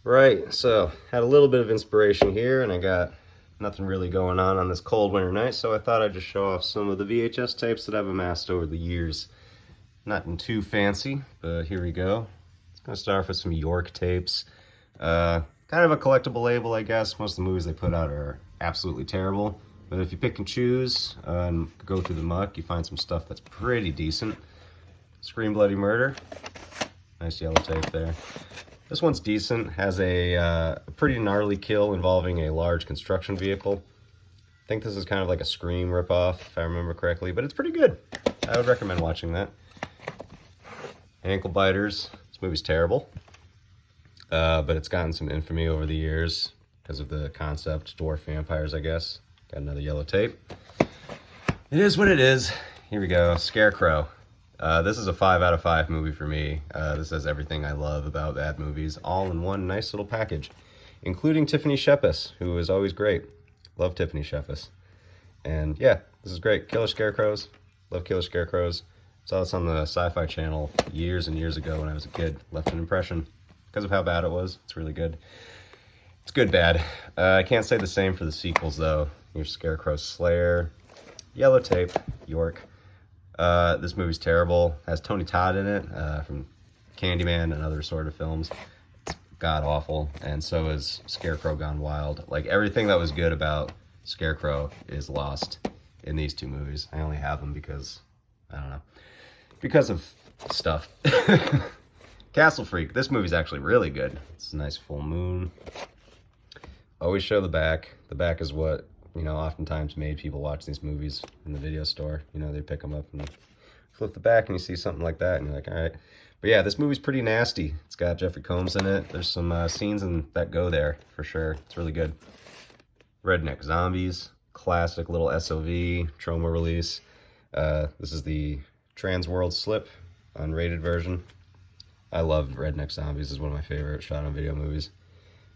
Right, so had a little bit of inspiration here, and I got nothing really going on this cold winter night, so I thought I'd just show off some of the VHS tapes that I've amassed over the years. Nothing too fancy, but here we go. It's gonna start off with some York tapes. Kind of a collectible label, I guess. Most of the movies they put out are absolutely terrible, but if you pick and choose and go through the muck, you find some stuff that's pretty decent. Scream Bloody Murder. Nice yellow tape there. This one's decent, has a pretty gnarly kill involving a large construction vehicle. I think this is kind of like a Scream ripoff, if I remember correctly, but it's pretty good. I would recommend watching that. Ankle Biters. This movie's terrible, but it's gotten some infamy over the years because of the concept, dwarf vampires, I guess. Got another yellow tape. It is what it is. Here we go, Scarecrow. This is a 5 out of 5 movie for me. This has everything I love about bad movies, all in one nice little package, including Tiffany Shepis, who is always great. Love Tiffany Shepis. And yeah, this is great. Killer Scarecrows. Love Killer Scarecrows. Saw this on the Sci-Fi Channel years and years ago when I was a kid. Left an impression because of how bad it was. It's really good. It's good bad. I can't say the same for the sequels, though. Here's Scarecrow Slayer. Yellow tape. York. This movie's terrible. Has Tony Todd in it from Candyman and other sort of films. It's god-awful, and so is Scarecrow Gone Wild. Like, everything that was good about Scarecrow is lost in these two movies. I only have them because, I don't know, because of stuff. Castle Freak. This movie's actually really good. It's a nice full moon. Always show the back. The back is what, you know, oftentimes made people watch these movies in the video store. You know, they pick them up and flip the back and you see something like that and you're like, all right. But yeah, this movie's pretty nasty. It's got Jeffrey Combs in it. There's some scenes that go there for sure. It's really good. Redneck Zombies. Classic little SOV Troma release. This is the Trans World Slip unrated version. I love Redneck Zombies. It's one of my favorite shot on video movies.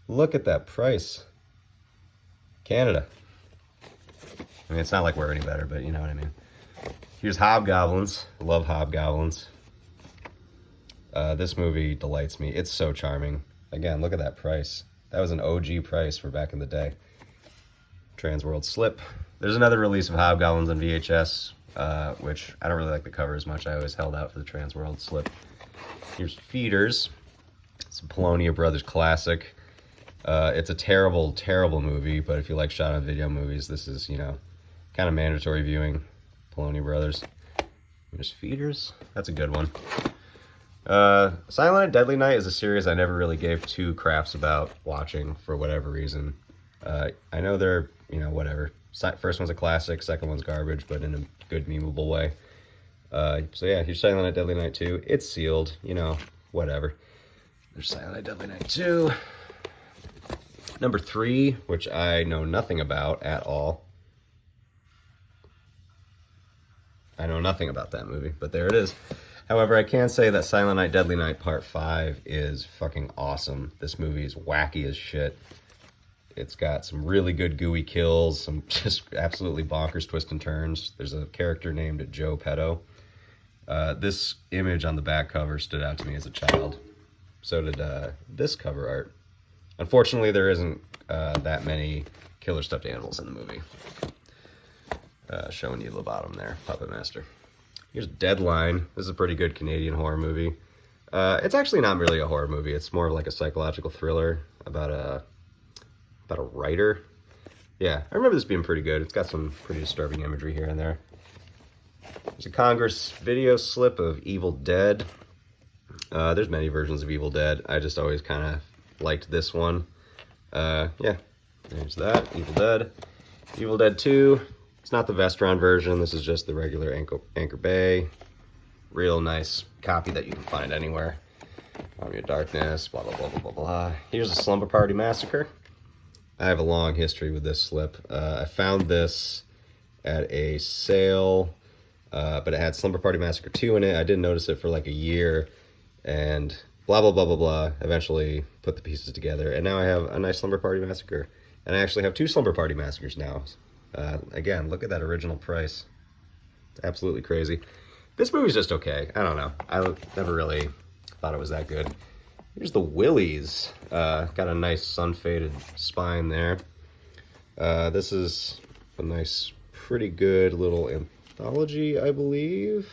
Look at that price. Canada. I mean, it's not like we're any better, but you know what I mean. Here's Hobgoblins. Love Hobgoblins. This movie delights me. It's so charming. Again, look at that price. That was an OG price for back in the day. Transworld Slip. There's another release of Hobgoblins on VHS, which I don't really like the cover as much. I always held out for the Transworld Slip. Here's Feeders. It's a Polonia Brothers classic. It's a terrible, terrible movie, but if you like shot on video movies, this is, you know, kind of mandatory viewing. Polonia Brothers. Here's Feeders. That's a good one. Silent Night, Deadly Night is a series I never really gave two craps about watching for whatever reason. I know they're, you know, whatever. First one's a classic, second one's garbage, but in a good, memeable way. So yeah, here's Silent Night, Deadly Night 2. It's sealed, you know, whatever. There's Silent Night, Deadly Night 2. Number 3, which I know nothing about at all. I know nothing about that movie, but there it is. However, I can say that Silent Night, Deadly Night Part 5 is fucking awesome. This movie is wacky as shit. It's got some really good gooey kills, some just absolutely bonkers twists and turns. There's a character named Joe Petto. This image on the back cover stood out to me as a child. So did this cover art. Unfortunately, there isn't that many killer stuffed animals in the movie. Showing you the bottom there, Puppet Master. Here's Deadline. This is a pretty good Canadian horror movie. It's actually not really a horror movie. It's more of like a psychological thriller about a writer. Yeah, I remember this being pretty good. It's got some pretty disturbing imagery here and there. There's a Congress video slip of Evil Dead. There's many versions of Evil Dead. I just always kind of liked this one. Yeah, there's that. Evil Dead. Evil Dead 2. It's not the Vestron version. This is just the regular Anchor Bay. Real nice copy that you can find anywhere. Army of Darkness, blah, blah, blah, blah, blah, blah. Here's a Slumber Party Massacre. I have a long history with this slip. I found this at a sale, but it had Slumber Party Massacre 2 in it. I didn't notice it for like a year, and blah, blah, blah, blah, blah. Eventually put the pieces together, and now I have a nice Slumber Party Massacre. And I actually have 2 Slumber Party Massacres now. Again, look at that original price. It's absolutely crazy. This movie's just okay. I don't know. I never really thought it was that good. Here's the Willies. Got a nice sun-faded spine there. This is a nice, pretty good little anthology, I believe.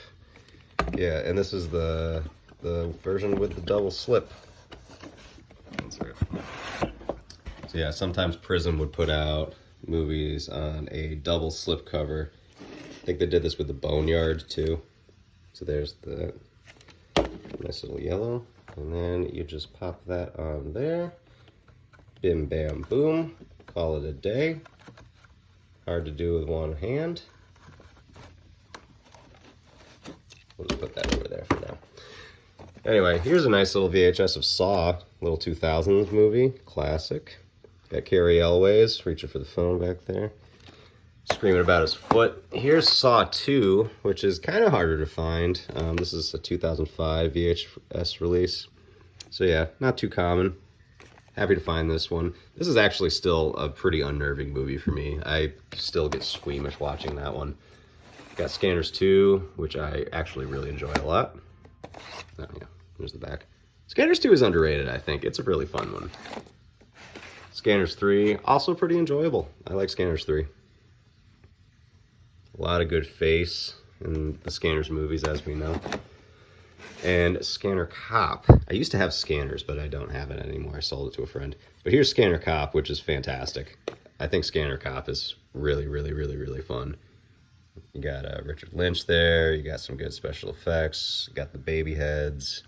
Yeah, and this is the version with the double slip. So yeah, sometimes Prism would put out movies on a double slip cover. I think they did this with the Boneyard too. So there's the nice little yellow, and then you just pop that on there. Bim bam boom, call it a day. Hard to do with one hand. We'll just put that over there for now. Anyway, here's a nice little VHS of Saw, little 2000s movie, classic. Got Carrie Elways reaching for the phone back there, screaming about his foot. Here's Saw 2, which is kind of harder to find. This is a 2005 VHS release. So yeah, not too common. Happy to find this one. This is actually still a pretty unnerving movie for me. I still get squeamish watching that one. Got Scanners 2, which I actually really enjoy a lot. Oh yeah, here's the back. Scanners 2 is underrated, I think. It's a really fun one. Scanners 3, also pretty enjoyable. I like Scanners 3. A lot of good face in the Scanners movies, as we know. And Scanner Cop. I used to have Scanners, but I don't have it anymore. I sold it to a friend. But here's Scanner Cop, which is fantastic. I think Scanner Cop is really, really, really, really fun. You got Richard Lynch there. You got some good special effects. You got the baby heads.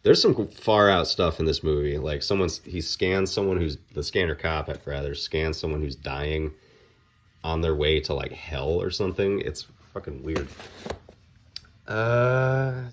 There's some far out stuff in this movie. Like he scans someone who's, the Scanner Cop rather, scans someone who's dying on their way to like hell or something. It's fucking weird.